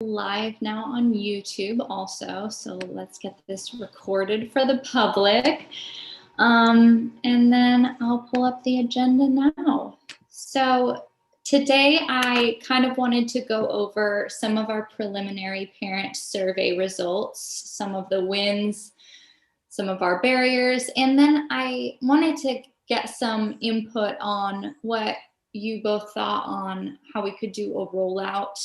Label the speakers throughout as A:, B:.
A: Live now on YouTube also, so let's get this recorded for the public. And then I'll pull up the agenda now. So today I kind of wanted to go over some of our preliminary parent survey results, some of the wins, some of our barriers, and then I wanted to get some input on what you both thought on how we could do a rollout.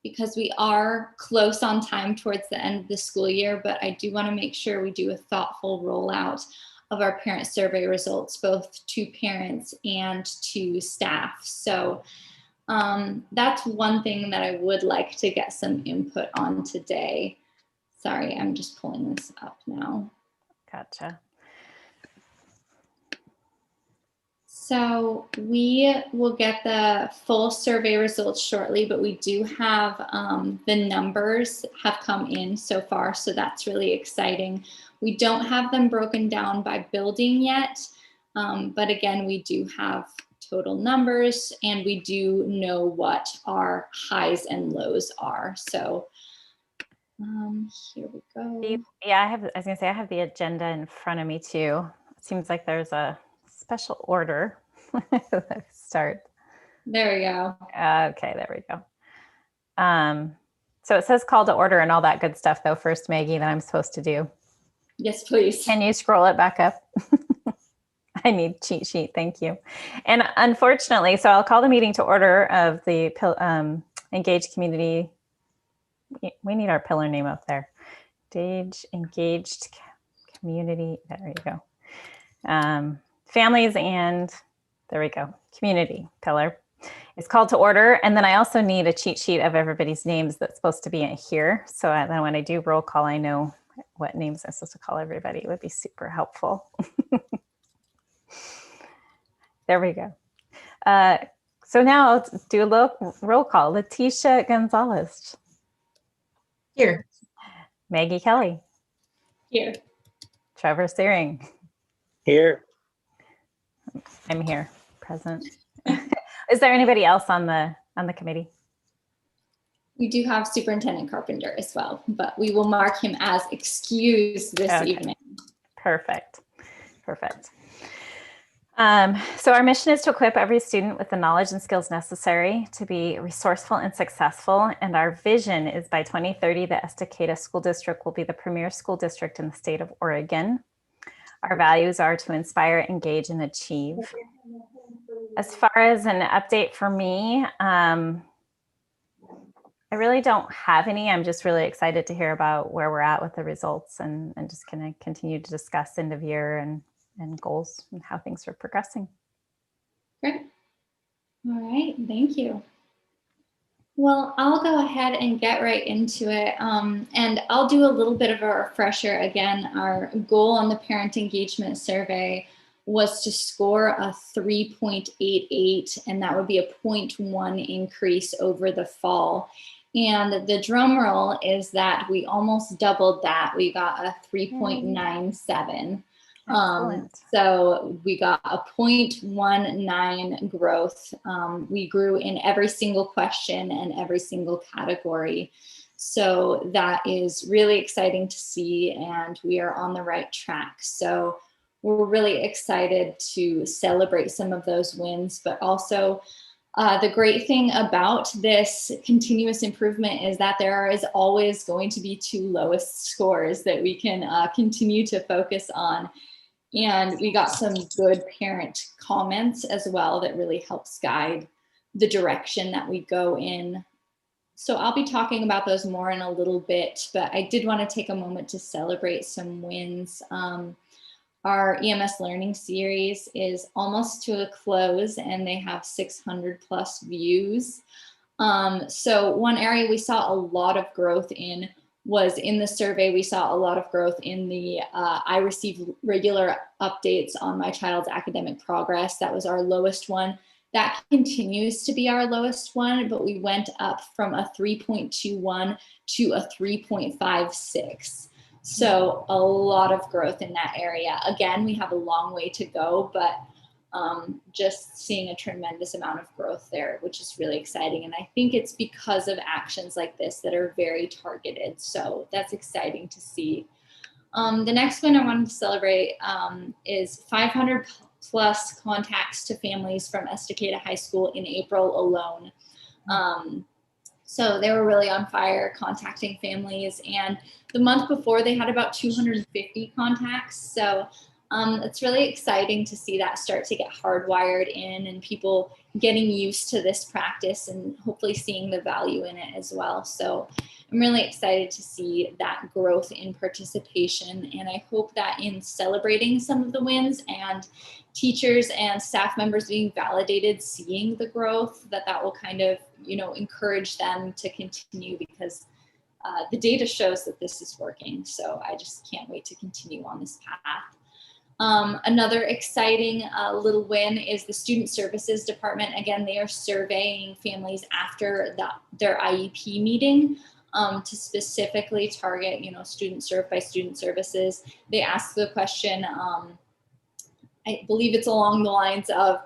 A: Because we are close on time towards the end of the school year, but I do want to make sure we do a thoughtful rollout of our parent survey results, both to parents and to staff. So that's one thing that I would like to get some input on today. Sorry, I'm just pulling this up now.
B: Gotcha.
A: So we will get the full survey results shortly, but we do have the numbers have come in so far, so that's really exciting. We don't have them broken down by building yet, but again, we do have total numbers and we do know what our highs and lows are. So here we go.
B: Yeah, I was gonna say I have the agenda in front of me too. It seems like there's a special order. Let's start.
A: There we go.
B: Okay, there we go. So it says call to order and all that good stuff though. First, Maggie, that I'm supposed to do.
A: Yes, please.
B: Can you scroll it back up? I need cheat sheet. Thank you. And unfortunately, so I'll call the meeting to order of the Engaged Community. We need our pillar name up there. Engaged Community. There you go. Families and there we go. Community pillar is called to order. And then I also need a cheat sheet of everybody's names that's supposed to be in here. So then when I do roll call, I know what names I'm supposed to call everybody. It would be super helpful. There we go. So now I'll do a roll call. Leticia Gonzalez.
C: Here.
B: Maggie Kelly.
A: Here.
B: Trevor Searing.
D: Here.
B: I'm here, present. Is there anybody else on the committee?
A: We do have Superintendent Carpenter as well, but we will mark him as excused this evening.
B: Perfect. Perfect. So our mission is to equip every student with the knowledge and skills necessary to be resourceful and successful. And our vision is by 2030, the Estacada School District will be the premier school district in the state of Oregon. Our values are to inspire, engage, and achieve. As far as an update for me, I really don't have any. I'm just really excited to hear about where we're at with the results and just going to continue to discuss end of year and goals and how things are progressing.
A: Great. All right, thank you. Well, I'll go ahead and get right into it. And I'll do a little bit of a refresher. Again, our goal on the parent engagement survey was to score a 3.88, and that would be a 0.1 increase over the fall. And the drum roll is that we almost doubled that. We got a 3.97. So we got a 0.19 growth. We grew in every single question and every single category. So that is really exciting to see, and we are on the right track. So we're really excited to celebrate some of those wins, but also the great thing about this continuous improvement is that there is always going to be two lowest scores that we can continue to focus on. And we got some good parent comments as well that really helps guide the direction that we go in. So I'll be talking about those more in a little bit, but I did want to take a moment to celebrate some wins. Our EMS Learning Series is almost to a close and they have 600 plus views. So one area we saw a lot of growth in was in the survey. We saw a lot of growth in the I receive regular updates on my child's academic progress. That was our lowest one. That continues to be our lowest one, but we went up from a 3.21 to a 3.56. So a lot of growth in that area. Again, we have a long way to go, but just seeing a tremendous amount of growth there, which is really exciting. And I think it's because of actions like this that are very targeted. So that's exciting to see. The next one I wanted to celebrate is 500 plus contacts to families from Estacada High School in April alone. So they were really on fire contacting families, and the month before they had about 250 contacts. So it's really exciting to see that start to get hardwired in and people getting used to this practice and hopefully seeing the value in it as well. So I'm really excited to see that growth in participation, and I hope that in celebrating some of the wins and teachers and staff members being validated, seeing the growth, that will kind of, encourage them to continue, because the data shows that this is working. So I just can't wait to continue on this path. Another exciting little win is the Student Services Department. Again, they are surveying families after their IEP meeting to specifically target, students served by student services. They ask the question, I believe it's along the lines of,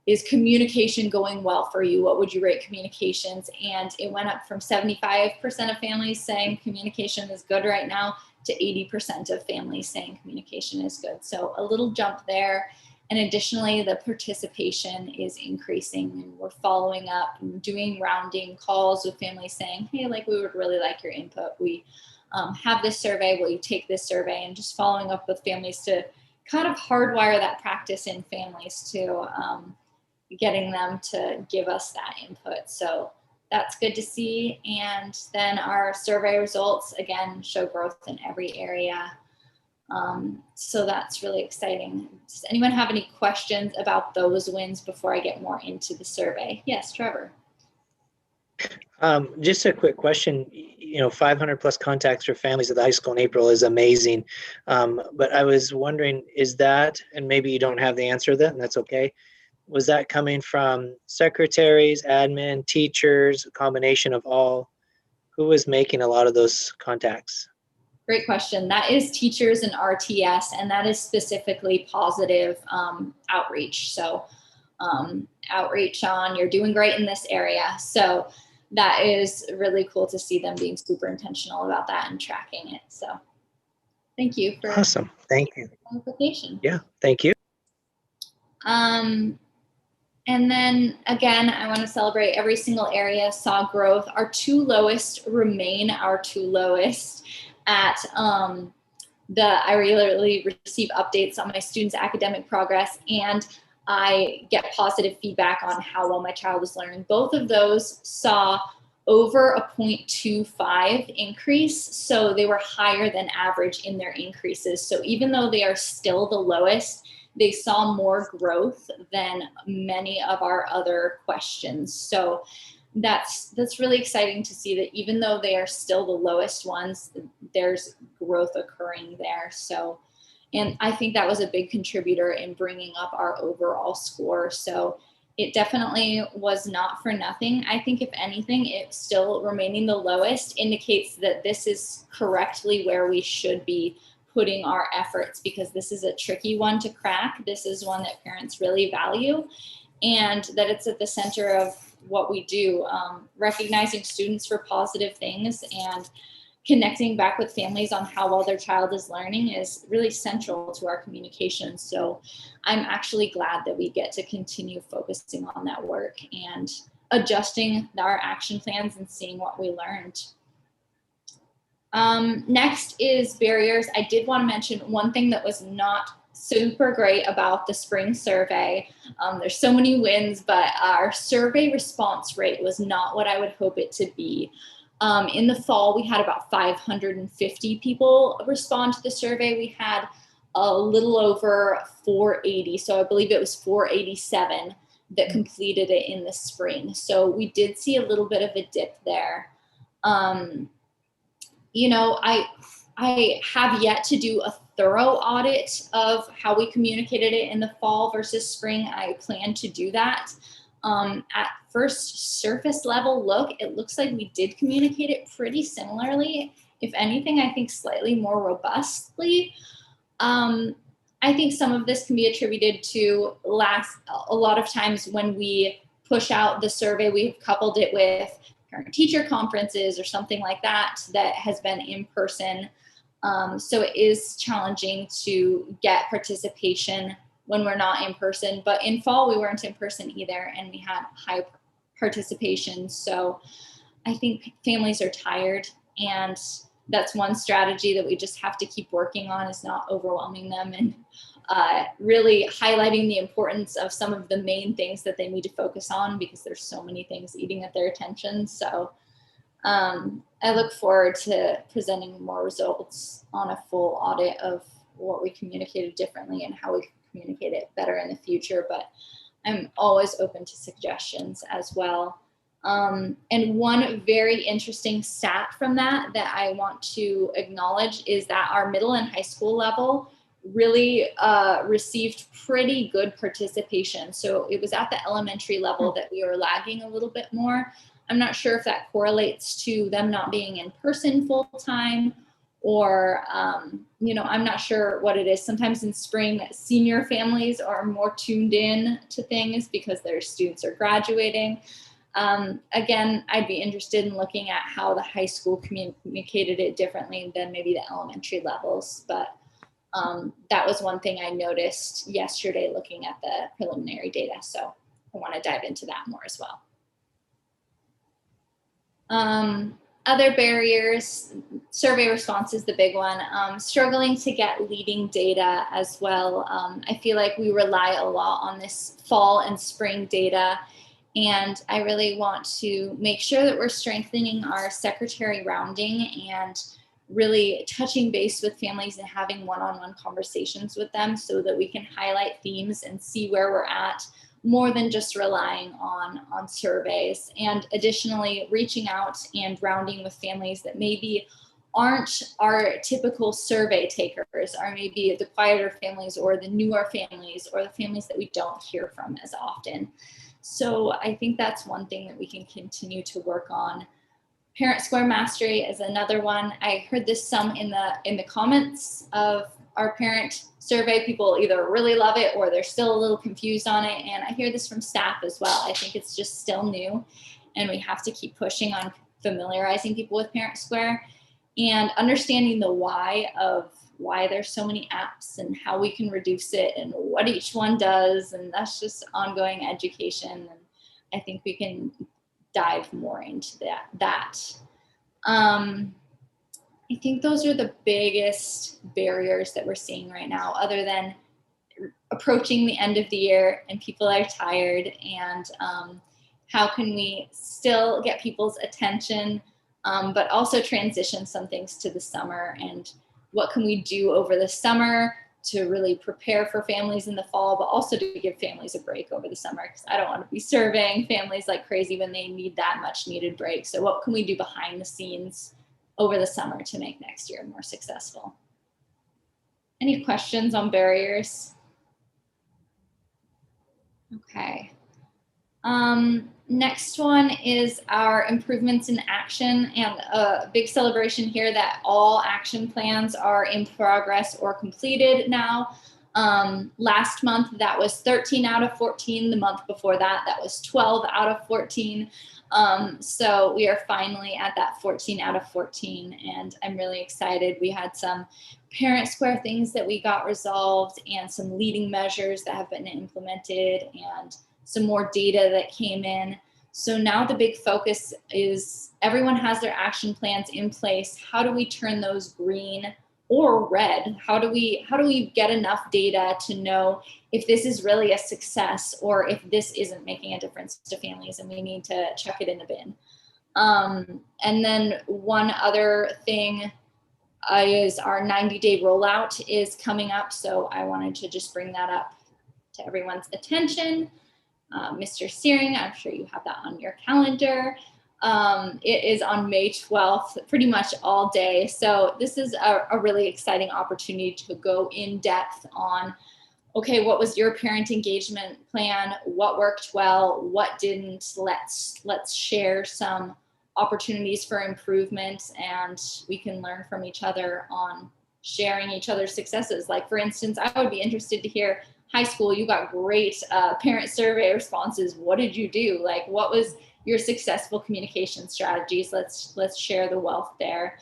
A: is communication going well for you? What would you rate communications? And it went up from 75% of families saying communication is good right now to 80% of families saying communication is good. So a little jump there. And additionally, the participation is increasing, and we're following up and doing rounding calls with families saying, hey, we would really like your input. We have this survey, will you take this survey? And just following up with families to kind of hardwire that practice in families to getting them to give us that input. So that's good to see. And then our survey results, again, show growth in every area. So that's really exciting. Does anyone have any questions about those wins before I get more into the survey? Yes, Trevor.
D: Just a quick question. 500 plus contacts for families at the high school in April is amazing. But I was wondering, is that, and maybe you don't have the answer to that, and that's okay. Was that coming from secretaries, admin, teachers, a combination of all? Who was making a lot of those contacts?
A: Great question. That is teachers and RTS, and that is specifically positive outreach. So outreach on, you're doing great in this area. So that is really cool to see them being super intentional about that and tracking it. So thank you for
D: awesome. Thank you.
A: Clarification.
D: Yeah, thank you.
A: And then again, I want to celebrate every single area saw growth. Our two lowest remain our two lowest at I regularly receive updates on my students' academic progress, and I get positive feedback on how well my child is learning. Both of those saw over a 0.25 increase. So they were higher than average in their increases. So even though they are still the lowest, they saw more growth than many of our other questions. So that's really exciting to see that even though they are still the lowest ones, there's growth occurring there. So, and I think that was a big contributor in bringing up our overall score. So it definitely was not for nothing. I think if anything, it still remaining the lowest indicates that this is correctly where we should be putting our efforts, because this is a tricky one to crack. This is one that parents really value, and that it's at the center of what we do. Recognizing students for positive things and connecting back with families on how well their child is learning is really central to our communication. So I'm actually glad that we get to continue focusing on that work and adjusting our action plans and seeing what we learned. Next is barriers. I did want to mention one thing that was not super great about the spring survey. There's so many wins, but our survey response rate was not what I would hope it to be. In the fall, we had about 550 people respond to the survey. We had a little over 480. So I believe it was 487 that completed it in the spring. So we did see a little bit of a dip there. You know, I have yet to do a thorough audit of how we communicated it in the fall versus spring. I plan to do that. At first surface level look, it looks like we did communicate it pretty similarly. If anything, I think slightly more robustly. I I think some of this can be attributed to a lot of times when we push out the survey, we've coupled it with parent-teacher conferences or something like that that has been in person. So it is challenging to get participation when we're not in person, but in fall we weren't in person either, and we had high participation. So I think families are tired, and that's one strategy that we just have to keep working on, is not overwhelming them, and really highlighting the importance of some of the main things that they need to focus on, because there's so many things eating at their attention. So I look forward to presenting more results on a full audit of what we communicated differently and how we can communicate it better in the future, but I'm always open to suggestions as well. And one very interesting stat from that I want to acknowledge is that our middle and high school level really received pretty good participation. So it was at the elementary level that we were lagging a little bit more. I'm not sure if that correlates to them not being in person full time, or, you know, I'm not sure what it is. Sometimes in spring, senior families are more tuned in to things because their students are graduating. Again, I'd be interested in looking at how the high school communicated it differently than maybe the elementary levels. But that was one thing I noticed yesterday looking at the preliminary data. So I want to dive into that more as well. Other barriers, survey response is the big one. Struggling to get leading data as well. I feel like we rely a lot on this fall and spring data, and I really want to make sure that we're strengthening our secretary rounding and really touching base with families and having one-on-one conversations with them so that we can highlight themes and see where we're at, more than just relying on surveys. And additionally, reaching out and rounding with families that maybe aren't our typical survey takers, are maybe the quieter families or the newer families or the families that we don't hear from as often. So I think that's one thing that we can continue to work on. Parent score mastery is another one. I heard this some in the comments of our parent survey. People either really love it or they're still a little confused on it. And I hear this from staff as well. I think it's just still new, and we have to keep pushing on familiarizing people with Parent Square and understanding the why of why there's so many apps and how we can reduce it and what each one does. And that's just ongoing education. And I think we can dive more into that. I think those are the biggest barriers that we're seeing right now, other than approaching the end of the year and people are tired, and how can we still get people's attention, but also transition some things to the summer, and what can we do over the summer to really prepare for families in the fall, but also to give families a break over the summer, because I don't want to be surveying families like crazy when they need that much needed break. So what can we do behind the scenes over the summer to make next year more successful? Any questions on barriers? Okay. Next one is our improvements in action, and a big celebration here that all action plans are in progress or completed now. Last month, that was 13 out of 14. The month before that, that was 12 out of 14. So we are finally at that 14 out of 14, and I'm really excited. We had some Parent Square things that we got resolved, and some leading measures that have been implemented, and some more data that came in. So now the big focus is everyone has their action plans in place. How do we turn those green or red? How do we get enough data to know if this is really a success or if this isn't making a difference to families and we need to chuck it in the bin? And then one other thing is our 90-day rollout is coming up. So I wanted to just bring that up to everyone's attention. Mr. Searing, I'm sure you have that on your calendar. It is on May 12th, pretty much all day. So this is a really exciting opportunity to go in depth on, okay, what was your parent engagement plan? What worked well? What didn't? Let's share some opportunities for improvement, and we can learn from each other on sharing each other's successes. Like, for instance, I would be interested to hear, high school, you got great parent survey responses. What did you do? Like, what was your successful communication strategies? Let's share the wealth there.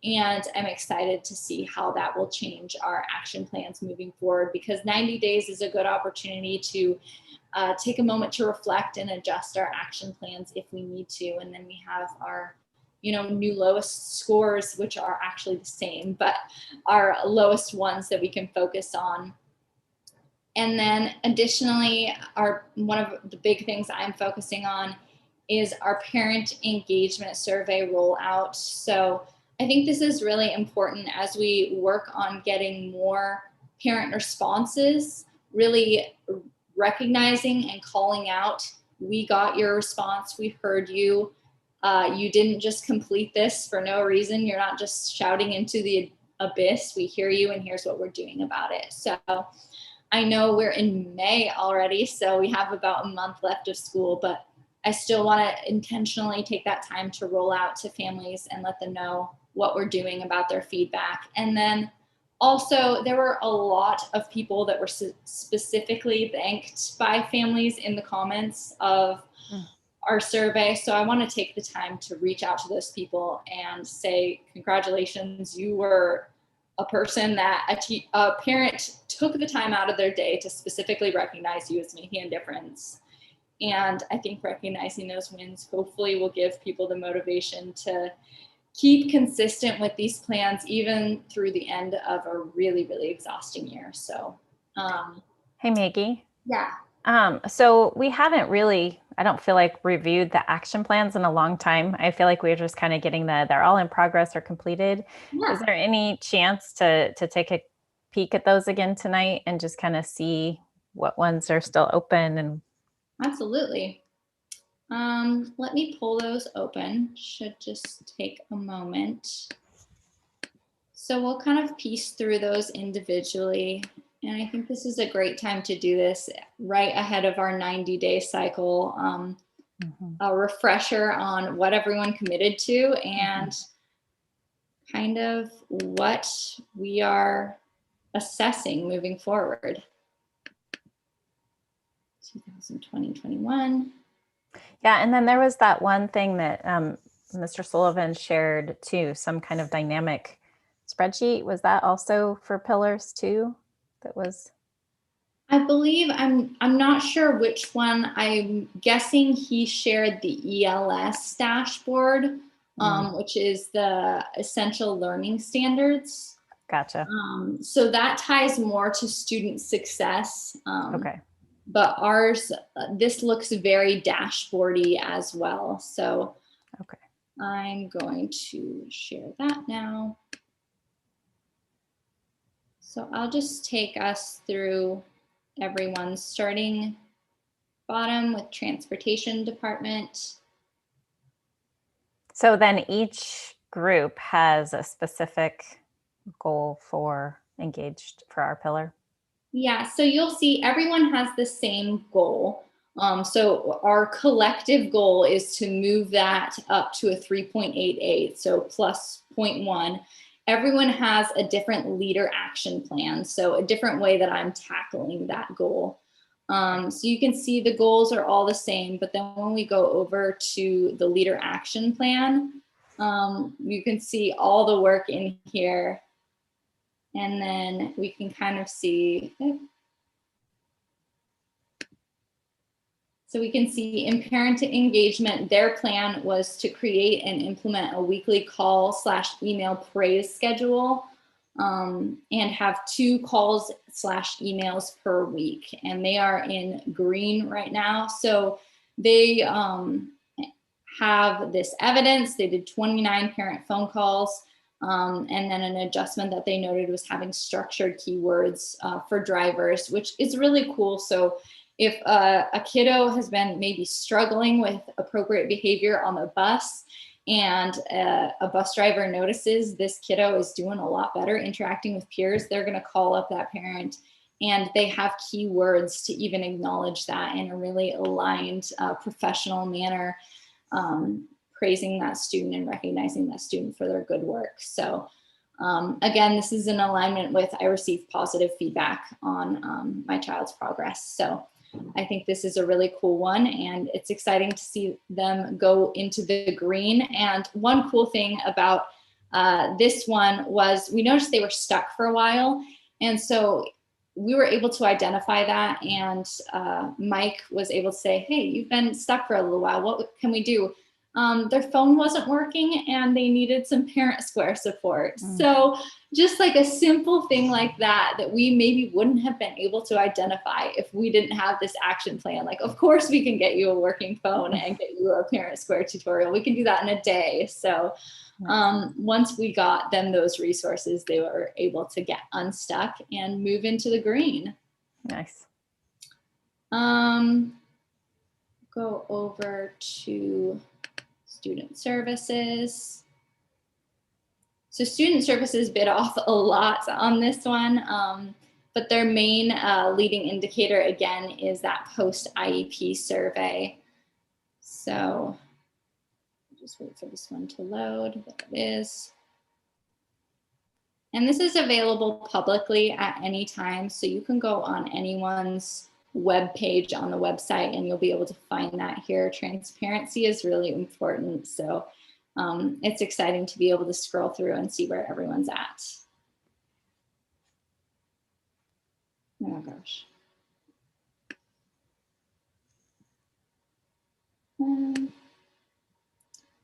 A: And I'm excited to see how that will change our action plans moving forward, because 90 days is a good opportunity to take a moment to reflect and adjust our action plans if we need to. And then we have our, new lowest scores, which are actually the same, but our lowest ones that we can focus on. And then additionally, one of the big things I'm focusing on is our parent engagement survey rollout. So I think this is really important as we work on getting more parent responses, really recognizing and calling out, we got your response, we heard you. You didn't just complete this for no reason. You're not just shouting into the abyss. We hear you, and here's what we're doing about it. So I know we're in May already, so we have about a month left of school, but I still want to intentionally take that time to roll out to families and let them know what we're doing about their feedback. And then also, there were a lot of people that were specifically thanked by families in the comments of our survey. So I want to take the time to reach out to those people and say, congratulations, you were a person that a parent took the time out of their day to specifically recognize you as making a difference. And I think recognizing those wins hopefully will give people the motivation to keep consistent with these plans, even through the end of a really, really exhausting year. So,
B: Hey, Maggie.
A: Yeah.
B: So we haven't really, I don't feel like, reviewed the action plans in a long time. I feel like we're just kind of getting they're all in progress or completed.
A: Yeah.
B: Is there any chance to take a peek at those again tonight and just kind of see what ones are still open? And
A: Absolutely. Let me pull those open. Should just take a moment. So we'll kind of piece through those individually. And I think this is a great time to do this right ahead of our 90-day cycle. A refresher on what everyone committed to and kind of what we are assessing moving forward. 2020-21.
B: Yeah, and then there was that one thing that Mr. Sullivan shared too, some kind of dynamic spreadsheet. Was that also for pillars too? That was,
A: I believe, I'm not sure which one. I'm guessing he shared the ELS Dashboard, which is the Essential Learning Standards.
B: Gotcha.
A: So that ties more to student success.
B: Okay.
A: But ours, this looks very dashboardy as well. So
B: okay,
A: I'm going to share that now. So I'll just take us through everyone, starting bottom with transportation department.
B: So then each group has a specific goal for engaged for our pillar.
A: Yeah, so you'll see everyone has the same goal. So our collective goal is to move that up to a 3.88, so plus 0.1. Everyone has a different leader action plan, so a different way that I'm tackling that goal. So you can see the goals are all the same, but then when we go over to the leader action plan, you can see all the work in here. And then we can kind of see, so we can see in parent engagement, their plan was to create and implement a weekly call/email praise schedule and have 2 calls/emails per week. And they are in green right now. So they have this evidence. They did 29 parent phone calls. And then an adjustment that they noted was having structured keywords for drivers, which is really cool. So if a kiddo has been maybe struggling with appropriate behavior on the bus and a bus driver notices this kiddo is doing a lot better interacting with peers, they're going to call up that parent, and they have keywords to even acknowledge that in a really aligned professional manner, praising that student and recognizing that student for their good work. So Again, this is in alignment with I received positive feedback on my child's progress. So I think this is a really cool one, and it's exciting to see them go into the green. And one cool thing about this one was we noticed they were stuck for a while. And so we were able to identify that, and Mike was able to say, hey, you've been stuck for a little while. What can we do? Their phone wasn't working and they needed some parent square support. So just like a simple thing like that, that we maybe wouldn't have been able to identify if we didn't have this action plan. Like, of course we can get you a working phone and get you a parent square tutorial. We can do that in a day. So once we got them those resources, they were able to get unstuck and move into the green.
B: Nice.
A: Go over to student services. So student services bit off a lot on this one, but their main leading indicator again is that post IEP survey. So just wait for this one to load. There it is. And this is available publicly at any time. So you can go on anyone's web page on the website and you'll be able to find that here. Transparency is really important. So it's exciting to be able to scroll through and see where everyone's at. Oh gosh.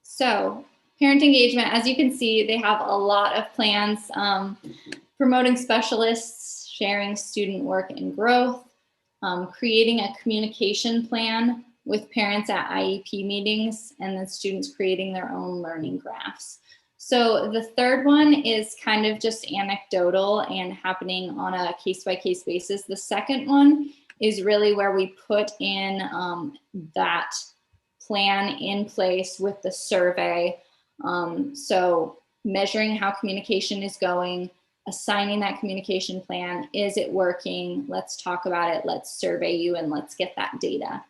A: So parent engagement, as you can see, they have a lot of plans, promoting specialists, sharing student work and growth, creating a communication plan with parents at IEP meetings, and then students creating their own learning graphs. So the third one is kind of just anecdotal and happening on a case-by-case basis. The second one is really where we put in that plan in place with the survey. So measuring how communication is going, assigning that communication plan. Is it working? Let's talk about it. Let's survey you and let's get that data.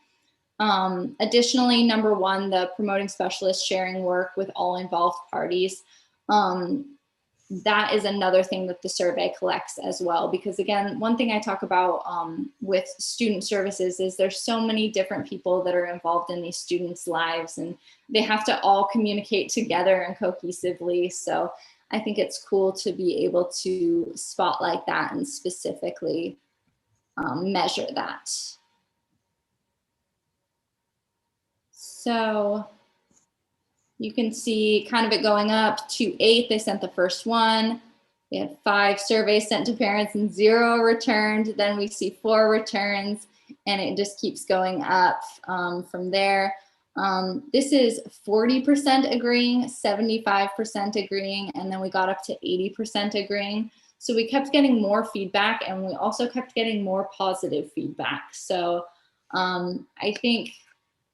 A: Additionally, number one, the promoting specialist sharing work with all involved parties. That is another thing that the survey collects as well, because again, one thing I talk about with student services is there's so many different people that are involved in these students' lives, and they have to all communicate together and cohesively. So I think it's cool to be able to spotlight that and specifically measure that. So you can see kind of it going up to 8, they sent the first one. We had 5 surveys sent to parents and 0 returned. Then we see 4 returns, and it just keeps going up from there. This is 40% agreeing, 75% agreeing, and then we got up to 80% agreeing. So we kept getting more feedback, and we also kept getting more positive feedback. So I think,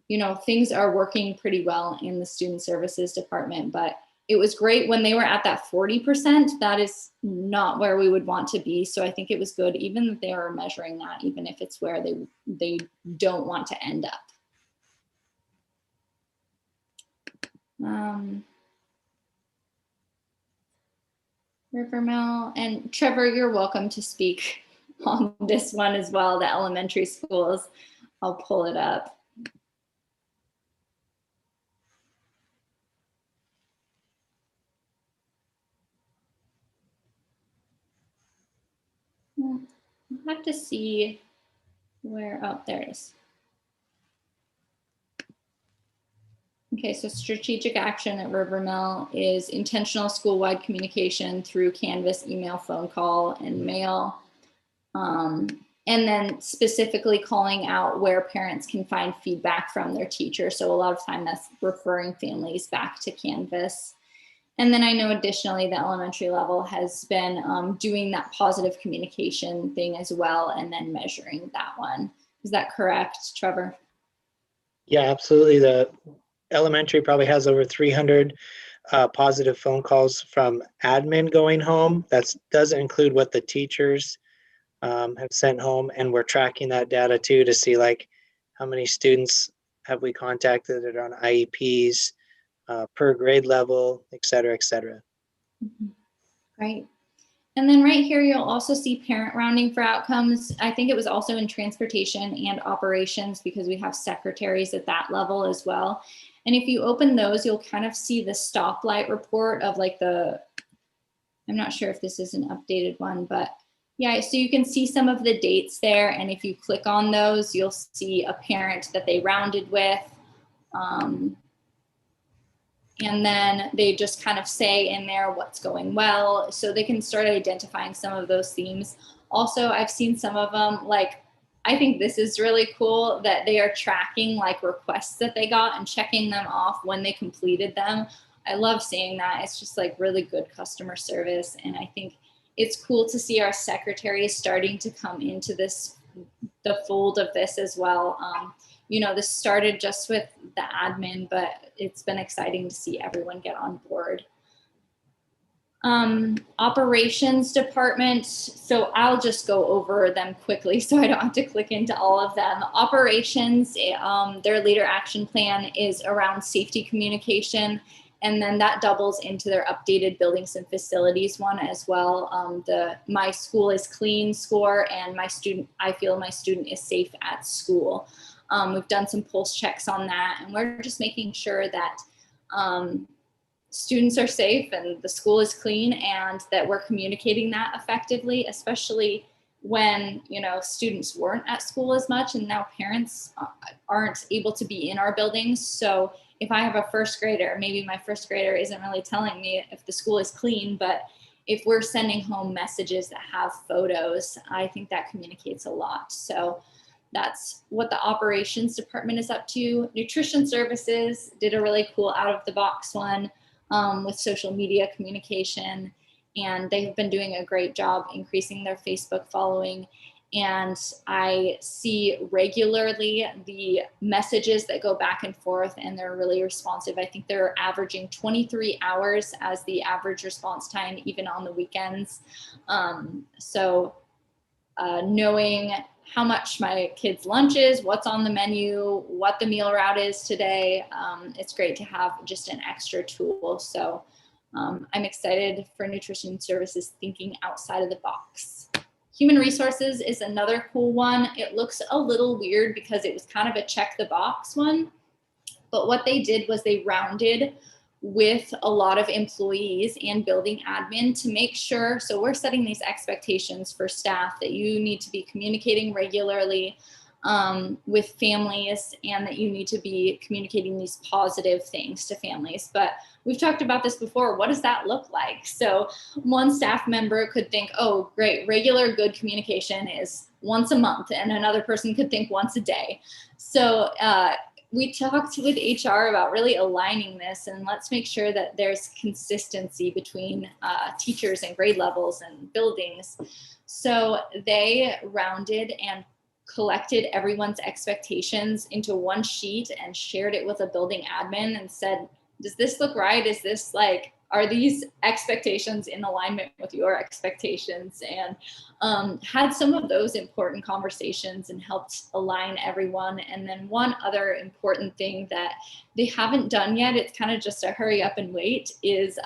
A: you know, things are working pretty well in the student services department, but it was great when they were at that 40%. That is not where we would want to be. So I think it was good, even that they were measuring that, even if it's where they don't want to end up. Rivermill, and Trevor, you're welcome to speak on this one as well, the elementary schools. I'll pull it up. I'll have to see where, oh, there it is. Okay, so strategic action at Rivermill is intentional school-wide communication through Canvas, email, phone call, and mail. And then specifically calling out where parents can find feedback from their teacher. So a lot of time that's referring families back to Canvas. And then I know additionally the elementary level has been doing that positive communication thing as well, and then measuring that one. Is that correct, Trevor?
D: Yeah, absolutely. The elementary probably has over 300 positive phone calls from admin going home. That doesn't include what the teachers have sent home, and we're tracking that data too to see like how many students have we contacted that are on IEPs, per grade level, et cetera, et cetera.
A: Mm-hmm. Right. And then right here, you'll also see parent rounding for outcomes. I think it was also in transportation and operations because we have secretaries at that level as well. And if you open those, you'll kind of see the stoplight report of like I'm not sure if this is an updated one, but yeah, so you can see some of the dates there. And if you click on those, you'll see a parent that they rounded with. And then they just kind of say in there what's going well, so they can start identifying some of those themes. Also, I've seen some of them, like, I think this is really cool that they are tracking like requests that they got and checking them off when they completed them. I love seeing that. It's just like really good customer service. And I think it's cool to see our secretaries starting to come into the fold of this as well. You know, this started just with the admin, but it's been exciting to see everyone get on board. Operations department. So I'll just go over them quickly so I don't have to click into all of them. Operations, their leader action plan is around safety communication. And then that doubles into their updated buildings and facilities one as well. The My School is Clean score and I feel my student is safe at school. We've done some pulse checks on that, and we're just making sure that students are safe and the school is clean and that we're communicating that effectively, especially when, you know, students weren't at school as much and now parents aren't able to be in our buildings. So if I have a first grader, maybe my first grader isn't really telling me if the school is clean, but if we're sending home messages that have photos, I think that communicates a lot. So that's what the operations department is up to. Nutrition services did a really cool out of the box one with social media communication, and they have been doing a great job increasing their Facebook following. And I see regularly the messages that go back and forth, and they're really responsive. I think they're averaging 23 hours as the average response time, even on the weekends. Knowing how much my kids' lunch is, what's on the menu, what the meal route is today. It's great to have just an extra tool. So I'm excited for nutrition services thinking outside of the box. Human resources is another cool one. It looks a little weird because it was kind of a check the box one, but what they did was they rounded with a lot of employees and building admin to make sure, so we're setting these expectations for staff that you need to be communicating regularly with families and that you need to be communicating these positive things to families. But we've talked about this before. What does that look like? So one staff member could think, oh, great, regular good communication is once a month, and another person could think once a day. So we talked with HR about really aligning this, and let's make sure that there's consistency between teachers and grade levels and buildings. So they rounded and collected everyone's expectations into one sheet and shared it with a building admin and said, does this look right? Is this like, are these expectations in alignment with your expectations? And had some of those important conversations and helped align everyone. And then one other important thing that they haven't done yet, it's kind of just a hurry up and wait, is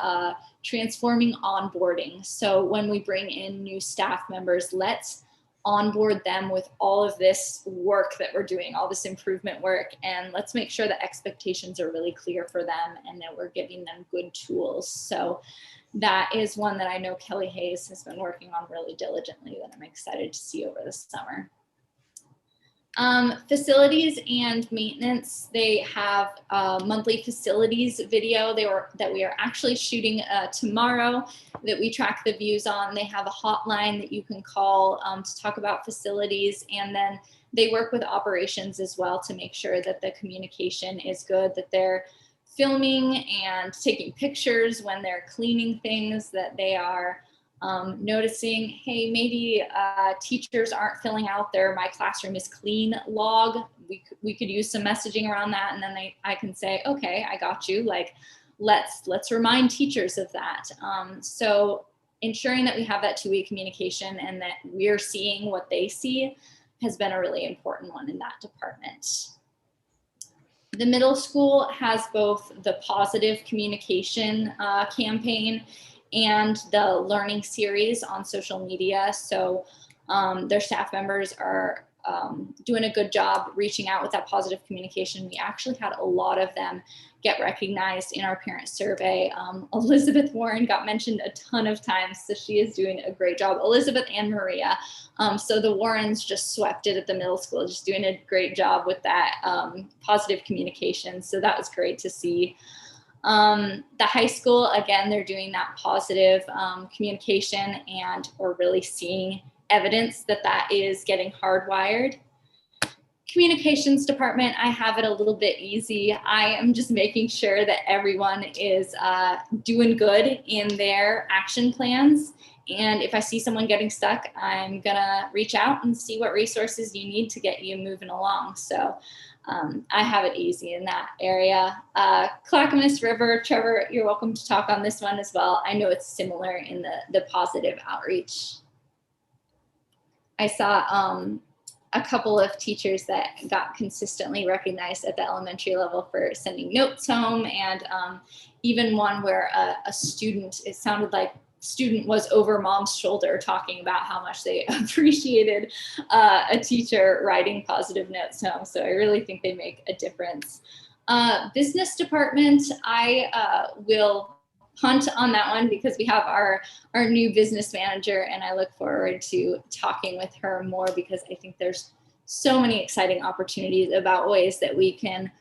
A: transforming onboarding. So when we bring in new staff members, let's onboard them with all of this work that we're doing, all this improvement work, and let's make sure that expectations are really clear for them and that we're giving them good tools. So that is one that I know Kelly Hayes has been working on really diligently that I'm excited to see over the summer. Facilities and maintenance, they have a monthly facilities video that we are actually shooting tomorrow that we track the views on. They have a hotline that you can call to talk about facilities, and then they work with operations as well to make sure that the communication is good, that they're filming and taking pictures when they're cleaning things, that they are noticing, hey, maybe teachers aren't filling out their My Classroom is Clean log. We could use some messaging around that, and then I can say, okay, I got you. Like, let's remind teachers of that. So ensuring that we have that two-way communication and that we're seeing what they see has been a really important one in that department. The middle school has both the positive communication campaign and the learning series on social media. So their staff members are doing a good job reaching out with that positive communication. We actually had a lot of them get recognized in our parent survey. Elizabeth Warren got mentioned a ton of times, so she is doing a great job. Elizabeth and Maria. So the Warrens just swept it at the middle school, just doing a great job with that positive communication. So that was great to see. The high school, again, they're doing that positive communication, and we're really seeing evidence that that is getting hardwired. Communications department, I have it a little bit easy. I am just making sure that everyone is doing good in their action plans. And if I see someone getting stuck, I'm gonna reach out and see what resources you need to get you moving along. So I have it easy in that area. Clackamas River, Trevor, you're welcome to talk on this one as well. I know it's similar in the positive outreach. I saw a couple of teachers that got consistently recognized at the elementary level for sending notes home, and even one where a student, it sounded like student was over mom's shoulder talking about how much they appreciated a teacher writing positive notes home. So I really think they make a difference. Business department, I will punt on that one because we have our new business manager, and I look forward to talking with her more because I think there's so many exciting opportunities about ways that we can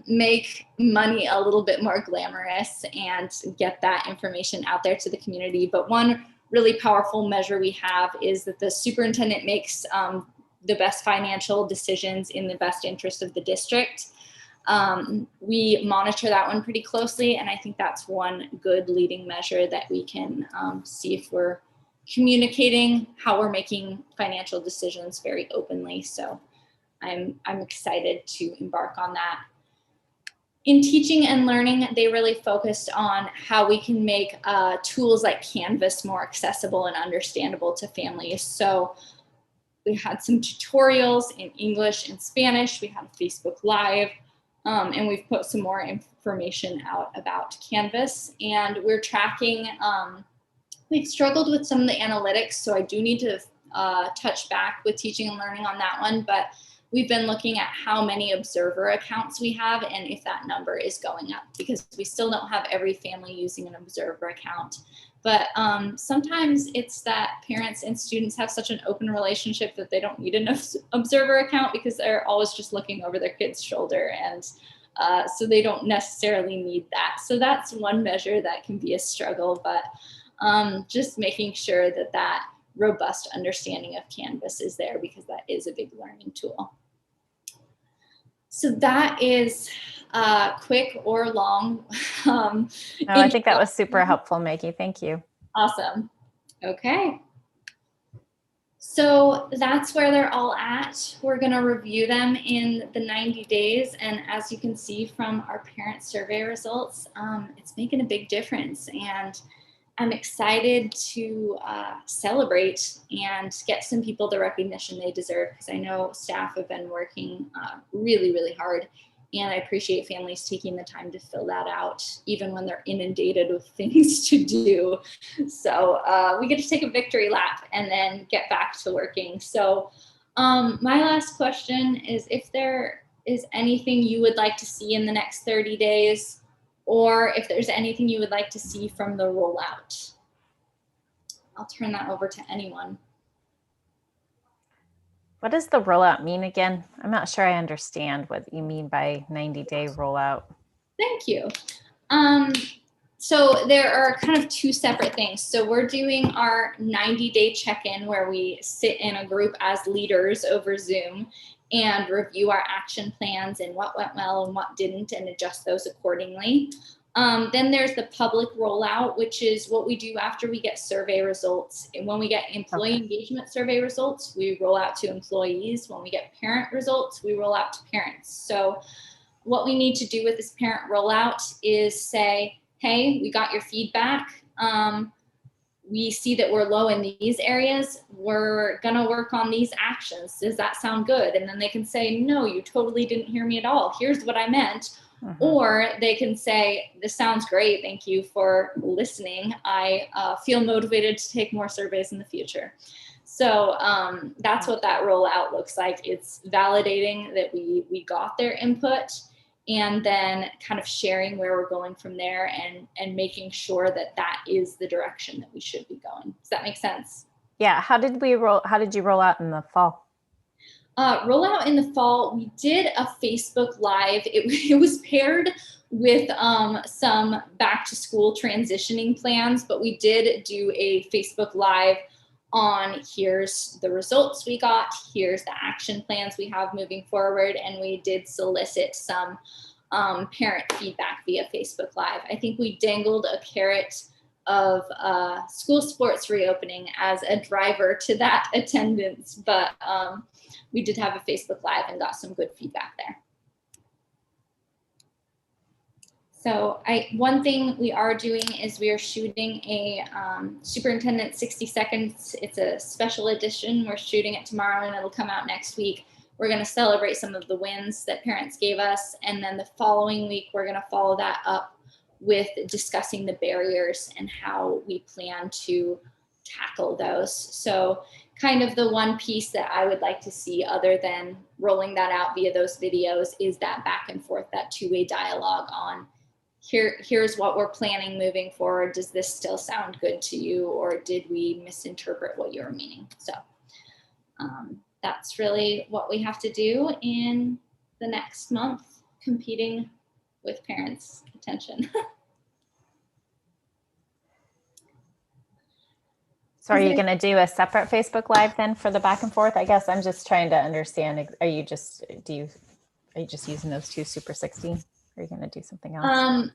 A: make money a little bit more glamorous and get that information out there to the community. But one really powerful measure we have is that the superintendent makes the best financial decisions in the best interest of the district. We monitor that one pretty closely, and I think that's one good leading measure that we can see if we're communicating how we're making financial decisions very openly. So I'm excited to embark on that. In teaching and learning, they really focused on how we can make tools like Canvas more accessible and understandable to families. So we had some tutorials in English and Spanish. We had Facebook Live. And we've put some more information out about Canvas, and we're tracking, we've struggled with some of the analytics, so I do need to touch back with teaching and learning on that one, but we've been looking at how many observer accounts we have and if that number is going up, because we still don't have every family using an observer account. But sometimes it's that parents and students have such an open relationship that they don't need an observer account because they're always just looking over their kid's shoulder, and so they don't necessarily need that. So that's one measure that can be a struggle, but just making sure that that robust understanding of Canvas is there, because that is a big learning tool. So that is quick or long.
B: No, I think that was super helpful, Maggie. Thank you.
A: Awesome. Okay. So that's where they're all at. We're going to review them in the 90 days. And as you can see from our parent survey results, it's making a big difference. And I'm excited to celebrate and get some people the recognition they deserve, because I know staff have been working really, really hard. And I appreciate families taking the time to fill that out, even when they're inundated with things to do. So we get to take a victory lap and then get back to working. So my last question is if there is anything you would like to see in the next 30 days, or if there's anything you would like to see from the rollout. I'll turn that over to anyone.
B: What does the rollout mean again? I'm not sure I understand what you mean by 90-day rollout.
A: Thank you. So there are kind of two separate things. So we're doing our 90-day check-in where we sit in a group as leaders over Zoom and review our action plans and what went well and what didn't, and adjust those accordingly. Then there's the public rollout, which is what we do after we get survey results. And when we get employee engagement survey results, we roll out to employees. When we get parent results, we roll out to parents. So what we need to do with this parent rollout is say, hey, we got your feedback. We see that we're low in these areas. We're gonna work on these actions. Does that sound good? And then they can say, no, you totally didn't hear me at all. Here's what I meant. Or they can say, this sounds great. Thank you for listening. I feel motivated to take more surveys in the future. So that's what that rollout looks like. It's validating that we got their input, and then kind of sharing where we're going from there, and making sure that that is the direction that we should be going. Does that make sense?
B: Yeah. How did you roll out in the fall?
A: Rollout in the fall, we did a Facebook Live. It was paired with some back to school transitioning plans, but we did do a Facebook Live on here's the results we got, here's the action plans we have moving forward, and we did solicit some parent feedback via Facebook Live. I think we dangled a carrot of school sports reopening as a driver to that attendance, but we did have a Facebook Live and got some good feedback there. So one thing we are doing is we are shooting a Superintendent 60 Seconds. It's a special edition. We're shooting it tomorrow and it'll come out next week. We're going to celebrate some of the wins that parents gave us. And then the following week, we're going to follow that up with discussing the barriers and how we plan to tackle those. So kind of the one piece that I would like to see, other than rolling that out via those videos, is that back and forth, that two-way dialogue on here's what we're planning moving forward. Does this still sound good to you, or did we misinterpret what you were meaning? So that's really what we have to do in the next month, competing with parents' attention.
B: So are you going to do a separate Facebook Live then for the back and forth? I guess I'm just trying to understand. Are you just using those two Super 60? Are you going to do something else?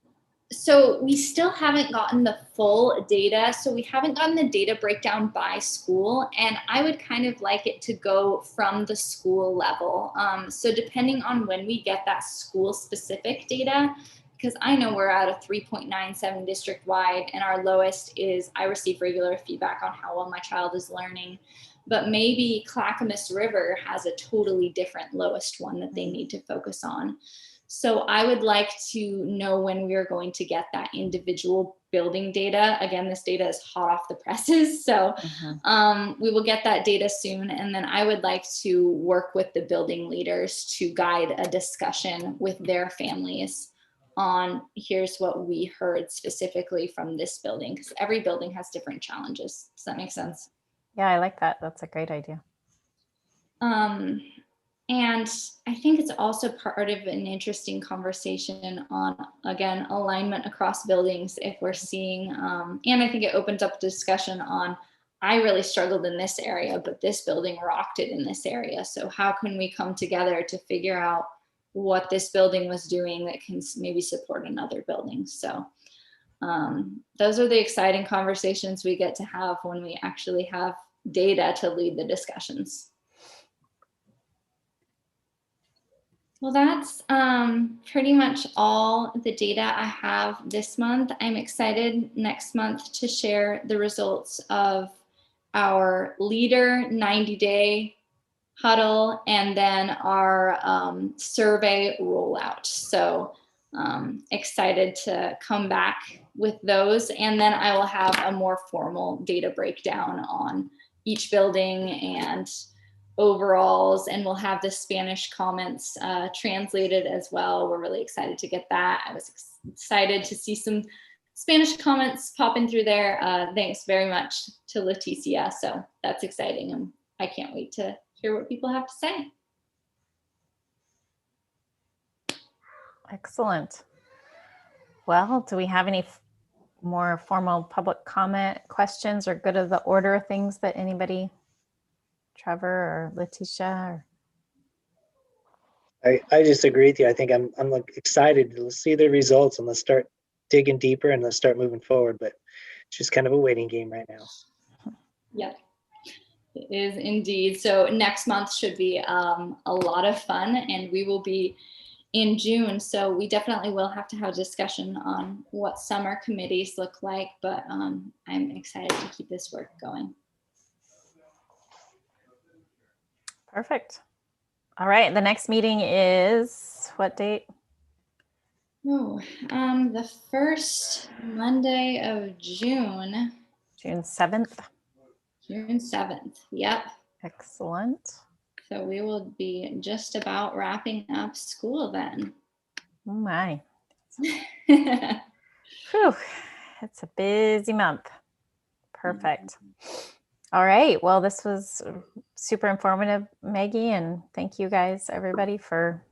A: So we still haven't gotten the full data. So we haven't gotten the data breakdown by school, and I would kind of like it to go from the school level. So depending on when we get that school specific data, because I know we're at a 3.97 district wide, and our lowest is I receive regular feedback on how well my child is learning, but maybe Clackamas River has a totally different lowest one that they need to focus on. So I would like to know when we are going to get that individual building data. Again, this data is hot off the presses, so we will get that data soon. And then I would like to work with the building leaders to guide a discussion with their families on here's what we heard specifically from this building, because every building has different challenges. Does that make sense?
B: Yeah, I like that. That's a great idea.
A: And I think it's also part of an interesting conversation on, again, alignment across buildings. If we're seeing, and I think it opens up discussion on, I really struggled in this area, but this building rocked it in this area. So how can we come together to figure out what this building was doing that can maybe support another building? So those are the exciting conversations we get to have when we actually have data to lead the discussions. Well, that's pretty much all the data I have this month. I'm excited next month to share the results of our leader 90-day huddle and then our survey rollout. So excited to come back with those. And then I will have a more formal data breakdown on each building and overalls, and we'll have the Spanish comments translated as well. We're really excited to get that. I was excited to see some Spanish comments popping through there. Thanks very much to Leticia. So that's exciting, and I can't wait to hear what people have to say.
B: Excellent. Well, do we have any more formal public comment questions or good of the order things that anybody, Trevor or Leticia?
D: I just agree with you. I think I'm like excited to see the results, and let's start digging deeper and let's start moving forward. But it's just kind of a waiting game right now.
A: Yeah, it is indeed. So next month should be a lot of fun, and we will be in June. So we definitely will have to have a discussion on what summer committees look like, but I'm excited to keep this work going.
B: Perfect. All right. The next meeting is what date?
A: Oh, the first Monday of June,
B: June 7th.
A: June 7th. Yep.
B: Excellent.
A: So we will be just about wrapping up school then.
B: Oh my. Whew. It's a busy month. Perfect. All right. Well, this was super informative, Maggie, and thank you guys, everybody, for